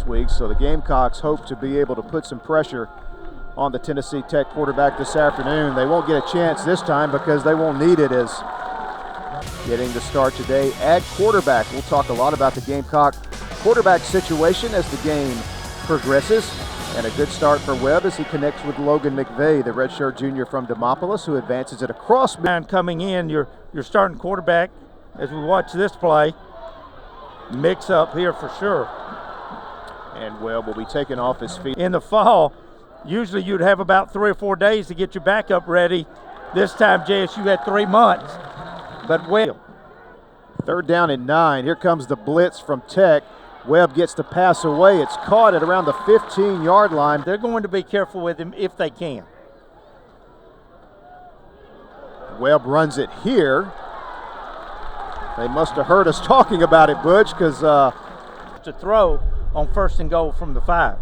last week, so the Gamecocks hope to be able to put some pressure on the Tennessee Tech quarterback this afternoon. They won't get a chance this time because they won't need it, as getting the start today at quarterback. We'll talk a lot about the Gamecock quarterback situation as the game progresses. And a good start for Webb as he connects with Logan McVeigh, the redshirt junior from Demopolis, who advances it across. And coming in, your starting quarterback, as we watch this play, mix up here for sure. And Webb will be taken off his feet. In the fall, usually you'd have about 3 or 4 days to get your backup ready. This time JSU had 3 months, but Webb. 3rd down and 9. Here comes the blitz from Tech. Webb gets the pass away. It's caught at around the 15-yard line. They're going to be careful with him if they can. Webb runs it here. They must have heard us talking about it, Butch, because to throw on 1st and goal from the 5.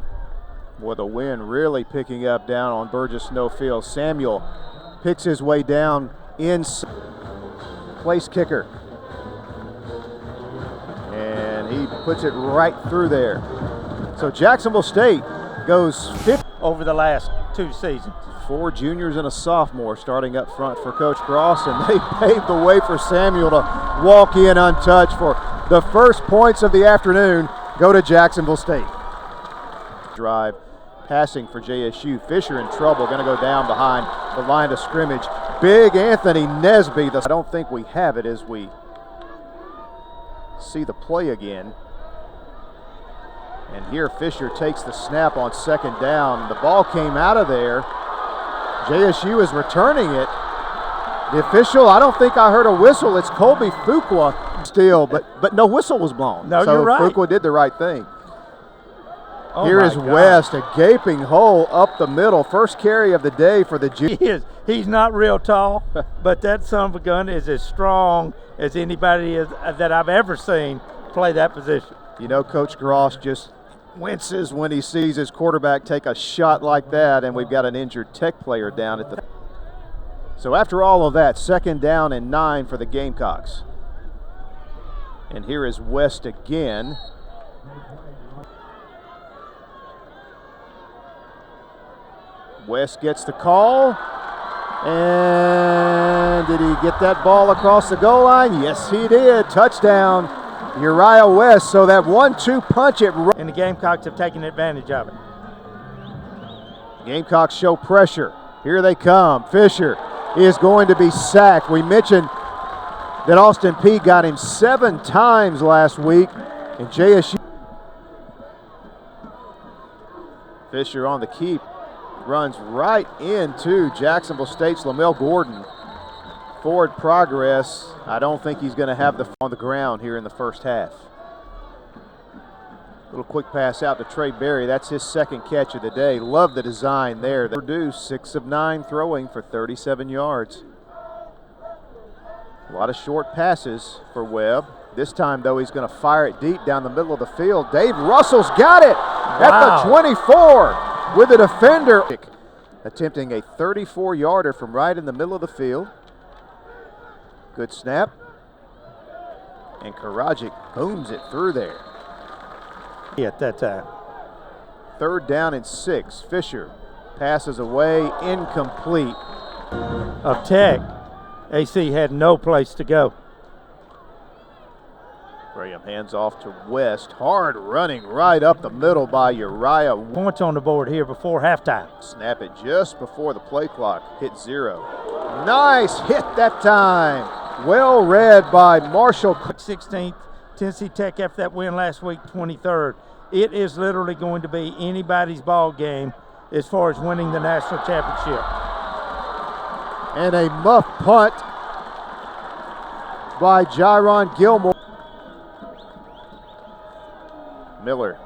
Boy, the wind really picking up down on Burgess-Snow Field. Samuel picks his way down in place kicker. And he puts it right through there. So Jacksonville State goes 5th over the last 2 seasons. 4 juniors and a sophomore starting up front for Coach Gross, and they paved the way for Samuel to walk in untouched for the first points of the afternoon. Go to Jacksonville State. Drive passing for JSU. Fisher in trouble, going to go down behind the line of scrimmage. Big Anthony Nesby. I don't think we have it as we see the play again. And here Fisher takes the snap on 2nd down. The ball came out of there. JSU is returning it. The official, I don't think I heard a whistle. It's Colby Fuqua still, but no whistle was blown. No, so you're right. Fuqua did the right thing. Oh, here is West, a gaping hole up the middle. First carry of the day for the junior. He's not real tall, but that son of a gun is as strong as anybody that I've ever seen play that position. You know, Coach Gross just winces when he sees his quarterback take a shot like that, and we've got an injured Tech player down at the. So after all of that, 2nd down and 9 for the Gamecocks. And here is West again. West gets the call. And did he get that ball across the goal line? Yes, he did. Touchdown, Uriah West. So that 1-2 punch it. And the Gamecocks have taken advantage of it. Gamecocks show pressure. Here they come. Fisher is going to be sacked. We mentioned that Austin Peay got him 7 times last week. And JSU. Fisher on the keep. Runs right into Jacksonville State's Lamel Gordon. Forward progress. I don't think he's going to have the on the ground here in the first half. Little quick pass out to Trey Berry. That's his 2nd catch of the day. Love the design there. They produced 6 of 9 throwing for 37 yards. A lot of short passes for Webb. This time, though, he's going to fire it deep down the middle of the field. Dave Russell's got it at the 24. With a defender attempting a 34-yarder from right in the middle of the field. Good snap. And Karajic booms it through there. Yeah, at that time. 3rd down and 6. Fisher passes away, incomplete. Of Tech, AC had no place to go. Graham hands off to West. Hard running right up the middle by Uriah. Points on the board here before halftime. Snap it just before the play clock hit 0. Nice hit that time. Well read by Marshall. 16th, Tennessee Tech after that win last week, 23rd. It is literally going to be anybody's ball game as far as winning the national championship. And a muff punt by Jaron Gilmore. Miller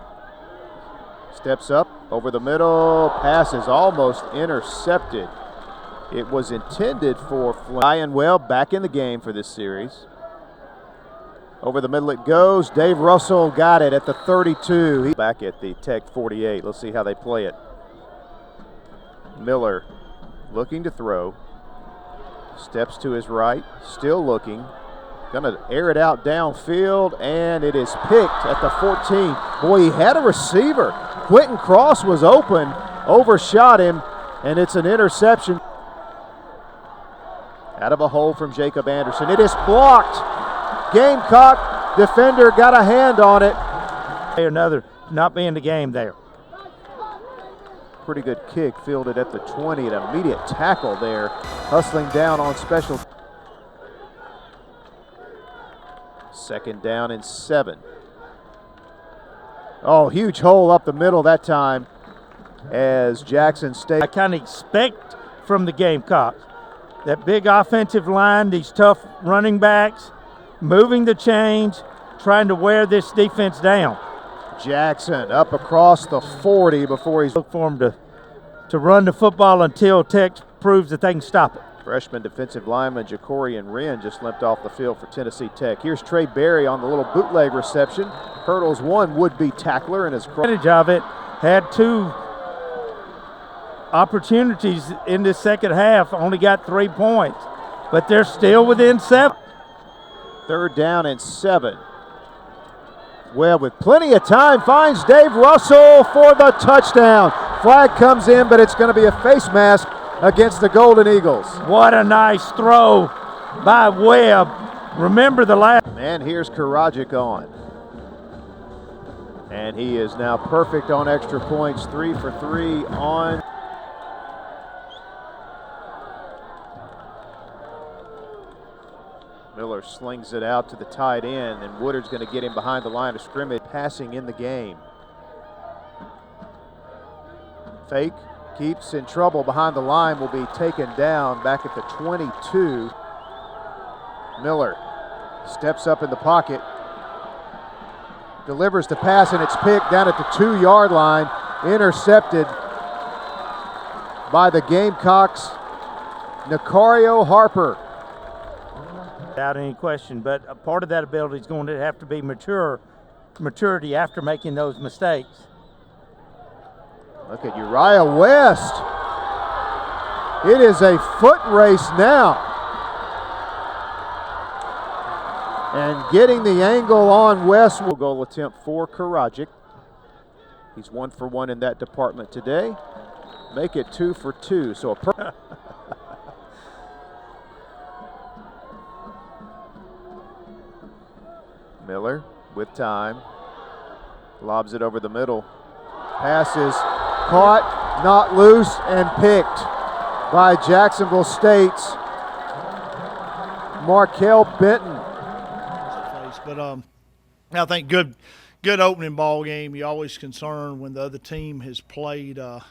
steps up over the middle. Pass is almost intercepted. It was intended for Ryan Webb back in the game for this series. Over the middle it goes. Dave Russell got it at the 32. He's back at the Tech 48. Let's see how they play it. Miller looking to throw. Steps to his right. Still looking. Gonna air it out downfield, and it is picked at the 14. Boy, he had a receiver. Quentin Cross was open, overshot him, and it's an interception. Out of a hole from Jacob Anderson. It is blocked. Gamecock defender got a hand on it. Another not be in the game there. Pretty good kick, fielded at the 20. An immediate tackle there, hustling down on special. Second down and 7. Oh, huge hole up the middle that time as Jackson State. I kind of expect from the Gamecocks that big offensive line, these tough running backs, moving the chains, trying to wear this defense down. Jackson up across the 40 before he's look for him to run the football until Tech proves that they can stop it. Freshman defensive lineman Jacorian Wren just limped off the field for Tennessee Tech. Here's Trey Berry on the little bootleg reception. Hurdles one would-be tackler and his advantage of it. Had 2 opportunities in the second half, only got 3 points, but they're still within 7. Third down and 7. Well, with plenty of time, finds Dave Russell for the touchdown. Flag comes in, but it's going to be a face mask against the Golden Eagles. What a nice throw by Webb. Remember the last. And here's Karajic on. And he is now perfect on extra points, 3 for 3 on. Miller slings it out to the tight end, and Woodard's going to get him behind the line of scrimmage, passing in the game. Fake, keeps in trouble behind the line, will be taken down back at the 22. Miller steps up in the pocket, delivers the pass, and it's picked down at the 2-yard line, intercepted by the Gamecocks, Nicario Harper. Without any question, but a part of that ability is going to have to be maturity after making those mistakes. Look at Uriah West. It is a foot race now. And getting the angle on West will goal attempt for Karajic. He's 1 for 1 in that department today. Make it 2 for 2. So a Miller with time, lobs it over the middle. Passes caught, not loose, and picked by Jacksonville State's Markel Benton. But I think good opening ball game. You're always concerned when the other team has played a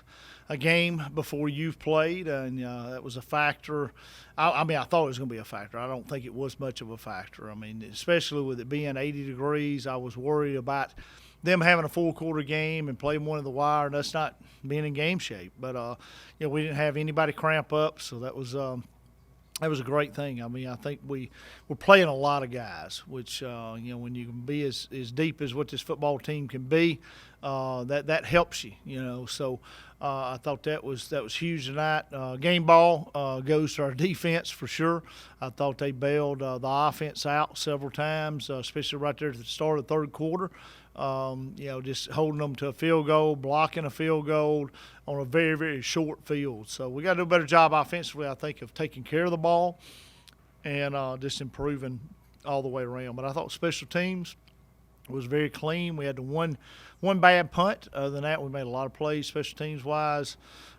game before you've played, and that was a factor. I mean, I thought it was going to be a factor. I don't think it was much of a factor. I mean, especially with it being 80 degrees, I was worried about them having a full quarter game and playing one of the wire and us not being in game shape. But, we didn't have anybody cramp up, so that was a great thing. I mean, I think we're playing a lot of guys, which, when you can be as deep as what this football team can be, that helps you, So I thought that was huge tonight. Game ball goes to our defense for sure. I thought they bailed the offense out several times, especially right there at the start of the third quarter. Just holding them to a field goal, blocking a field goal on a very, very short field. So we got to do a better job offensively, I think, of taking care of the ball and just improving all the way around. But I thought special teams was very clean. We had the one bad punt. Other than that, we made a lot of plays special teams wise.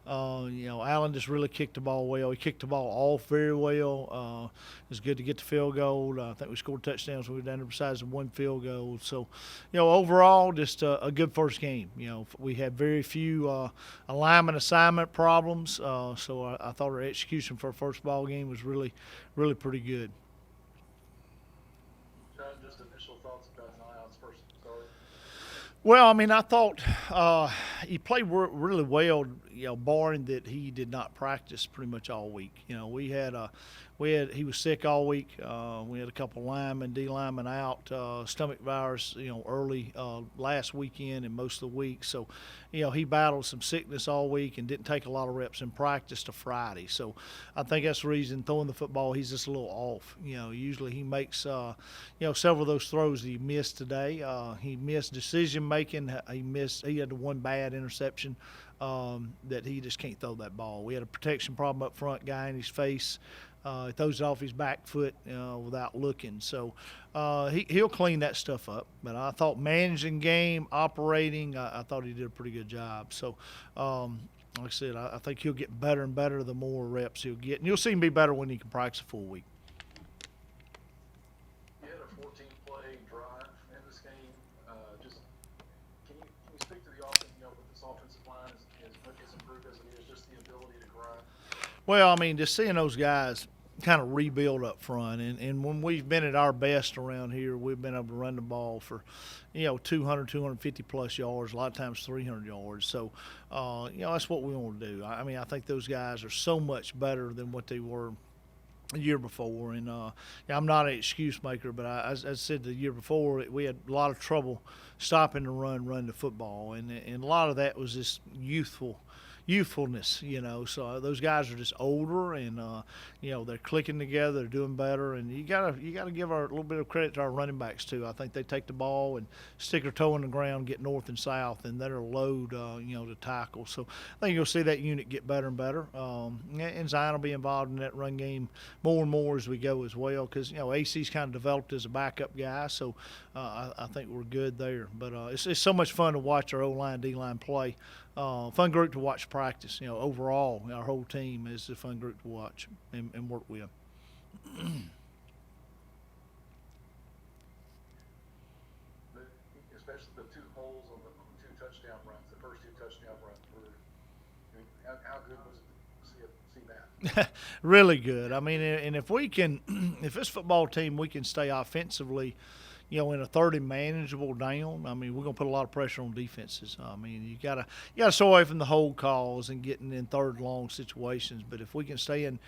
Allen just really kicked the ball well. He kicked the ball off very well. It was good to get the field goal. I think we scored touchdowns. We were down there besides the 1 field goal. So, overall, just a good first game. We had very few alignment assignment problems. So I thought our execution for our first ball game was really, really pretty good. Just initial thoughts about Nion's first start. Well, I mean, I thought he played really well, barring that he did not practice pretty much all week. We he was sick all week. We had a couple linemen, D linemen out, stomach virus, early last weekend and most of the week. So, he battled some sickness all week and didn't take a lot of reps in practice to Friday. So I think that's the reason throwing the football, he's just a little off. Usually he makes, several of those throws that he missed today. He missed decision making. He had the one bad interception that he just can't throw that ball. We had a protection problem up front, guy in his face. He throws it off his back foot without looking. So he'll clean that stuff up. But I thought managing game, operating, I thought he did a pretty good job. So, like I said, I think he'll get better and better the more reps he'll get. And you'll see him be better when he can practice a full week. You had a 14-play drive in this game. Just can you speak to the offense? With this offensive line as improved as it is, just the ability to grind. Well, I mean, just seeing those guys kind of rebuild up front, and when we've been at our best around here, we've been able to run the ball for 200, 250 plus yards, a lot of times 300 yards. So that's what we want to do. I mean, I think those guys are so much better than what they were the year before, and I'm not an excuse maker, but as I said the year before, we had a lot of trouble stopping the run the football, and a lot of that was just youthfulness, so those guys are just older, and they're clicking together, they're doing better, and you gotta give a little bit of credit to our running backs too. I think they take the ball and stick their toe in the ground, get north and south, and they're a load to tackle. So I think you'll see that unit get better and better, and Zion will be involved in that run game more and more as we go as well, because AC's kind of developed as a backup guy, so I think we're good there. But it's so much fun to watch our O-line, D-line play. Fun group to watch practice. Overall, our whole team is a fun group to watch and work with. Especially the two holes on the two touchdown runs, the first two touchdown runs. How good was it to see that? Really good. I mean, and if this football team, we can stay offensively, in a 30 manageable down, I mean, we're going to put a lot of pressure on defenses. I mean, you gotta stay away from the hold calls and getting in third long situations. But if we can stay in,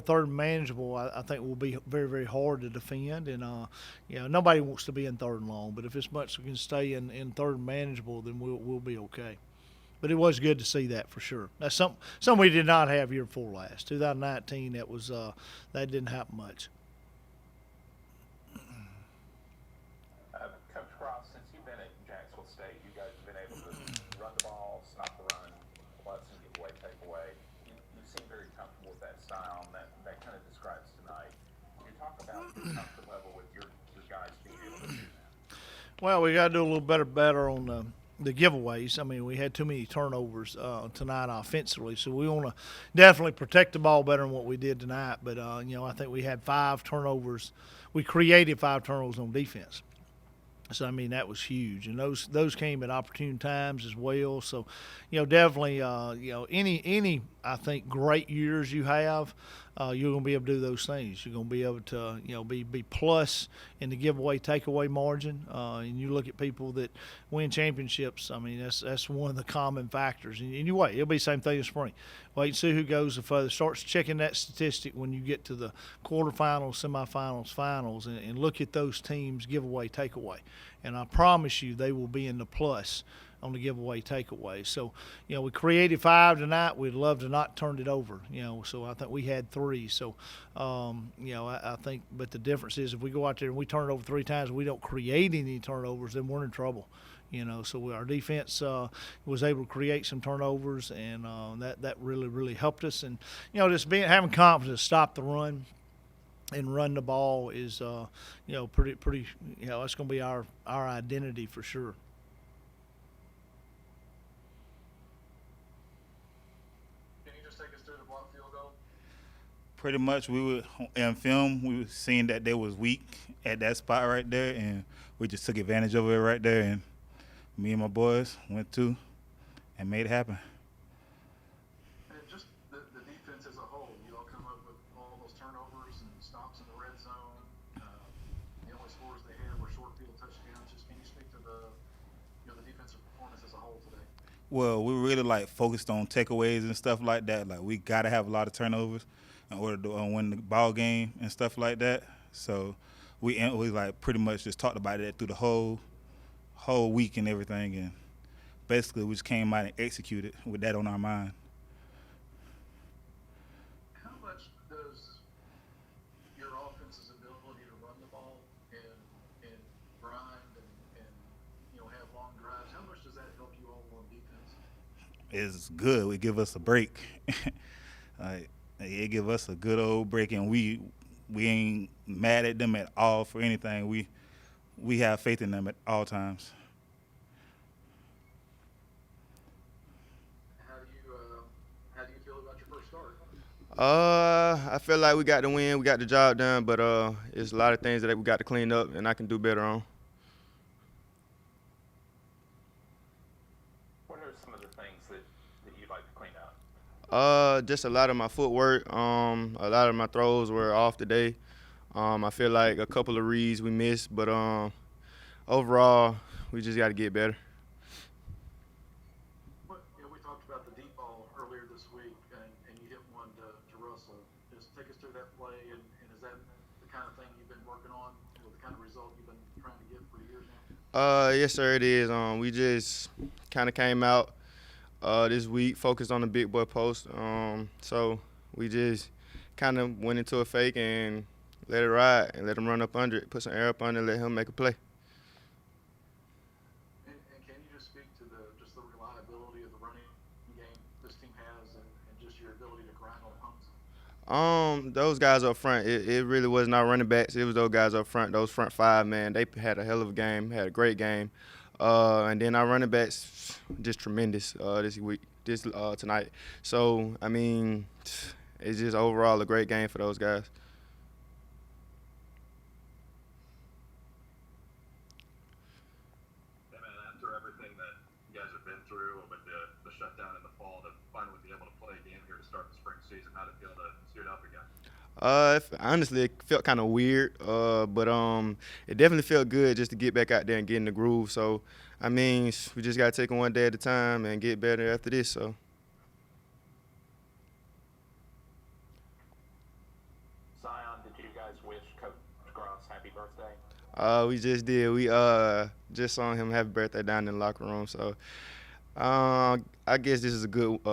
third manageable, I think we'll be very, very hard to defend. And, nobody wants to be in third and long. But if as much as we can stay in third manageable, then we'll be okay. But it was good to see that for sure. That's something we did not have year before last. 2019, that didn't happen much. Coach Cross, since you've been at Jacksonville State, you guys have been able to run the ball, stop the run, plus and give away, take away. You seem very comfortable with that style, and that kind of describes tonight. Can you talk about your comfort level with your guys being able to do that? Well, we got to do a little better on the giveaways. I mean, we had too many turnovers tonight offensively, so we want to definitely protect the ball better than what we did tonight. But, I think we had 5 turnovers. We created 5 turnovers on defense. So, I mean, that was huge. And those came at opportune times as well. So, definitely, any, I think, great years you have, you're going to be able to do those things. You're going to be able to, be plus in the giveaway, takeaway margin. And you look at people that win championships, I mean, that's one of the common factors. And you wait, it'll be the same thing in spring. Wait and see who goes the further. Starts checking that statistic when you get to the quarterfinals, semifinals, finals, and look at those teams giveaway, takeaway. And I promise you they will be in the plus on the giveaway, takeaway. So, we created 5 tonight. We'd love to not turn it over, so I think we had 3. So, I think, but the difference is if we go out there and we turn it over 3 times and we don't create any turnovers, then we're in trouble. So our defense was able to create some turnovers, and that really, really helped us. And just having confidence to stop the run and run the ball is pretty. That's going to be our identity for sure. Can you just take us through the block field goal? Pretty much, we were in film. We were seeing that they was weak at that spot right there, and we just took advantage of it right there. And me and my boys went to and made it happen. And just the defense as a whole, you all come up with all those turnovers and stops in the red zone. The only scores they had were short field touchdowns. Just can you speak to the defensive performance as a whole today? Well, we really focused on takeaways and stuff like that. Like, we gotta have a lot of turnovers in order to win the ball game and stuff like that. So we like pretty much just talked about it through the whole week and everything, and basically we just came out and executed with that on our mind. How much does your offense's ability to run the ball and grind and have long drives, how much does that help you all on defense? It's good. It give us a break. It give us a good old break, and we ain't mad at them at all for anything. We have faith in them at all times. How do you feel about your first start? I feel like we got the win, we got the job done, but it's a lot of things that we got to clean up and I can do better on. What are some of the things that you'd like to clean up? Just a lot of my footwork. A lot of my throws were off today. I feel like a couple of reads we missed, but overall, we just got to get better. We talked about the deep ball earlier this week, and you hit one to Russell. Just take us through that play, and is that the kind of thing you've been working on, or the kind of result you've been trying to get for years now? Yes, sir, it is. We just kind of came out this week, focused on the big boy post. So we just kind of went into a fake and let it ride and let him run up under it, put some air up under it, let him make a play. And can you just speak to the reliability of the running game this team has, and just your ability to grind on opponents? Those guys up front, it really wasn't our running backs. It was those guys up front, those front five, man. They had a hell of a game, had a great game. And then our running backs, just tremendous tonight. So, I mean, it's just overall a great game for those guys. After everything that you guys have been through with the shutdown in the fall, to finally be able to play again here to start the spring season, how did it feel to suit up again? Honestly, it felt kind of weird, but it definitely felt good just to get back out there and get in the groove. So, I mean, we just got to take it one day at a time and get better after this. So. Zion, did you guys wish Coach Gross happy birthday? We just did. We just saw him happy birthday down in the locker room. So, I guess this is a good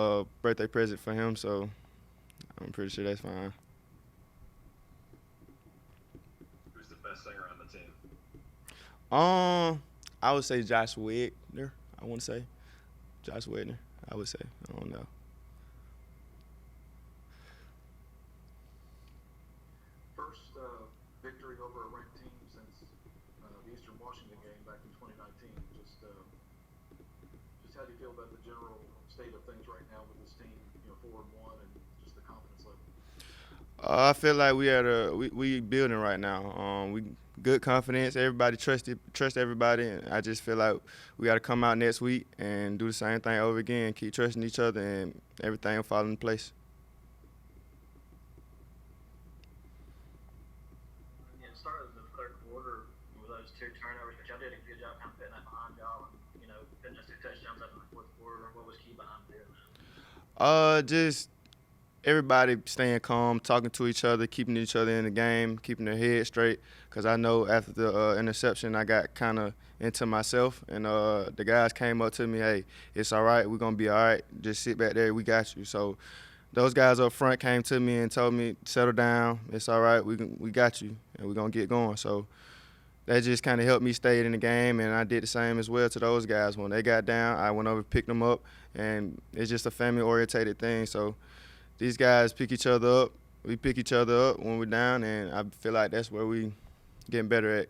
birthday present for him. So, I'm pretty sure that's fine. Who's the best singer on the team? I would say Josh Wagner. I want to say Josh Wagner. I would say. I don't know. First victory over a ranked team since the Eastern Washington game back in 2019. Just how do you feel about the general state of things right now with this team, 4-1, and just the confidence level? I feel like we building right now. We good confidence. Everybody trust everybody, and I just feel like we got to come out next week and do the same thing over again. Keep trusting each other, and everything will fall in place. Yeah, it started in the third quarter with those two turnovers, but y'all did a good job kind of putting that behind y'all, and putting those two touchdowns up in the fourth quarter. What was key behind this? Just everybody staying calm, talking to each other, keeping each other in the game, keeping their head straight. Because I know after the interception, I got kind of into myself, and the guys came up to me, hey, it's all right, we're going to be all right, just sit back there, we got you. So those guys up front came to me and told me, settle down, it's all right, we got you, and we're going to get going. So that just kind of helped me stay in the game, and I did the same as well to those guys. When they got down, I went over, picked them up, and it's just a family-orientated thing. So these guys pick each other up. We pick each other up when we're down, and I feel like that's where we getting better at.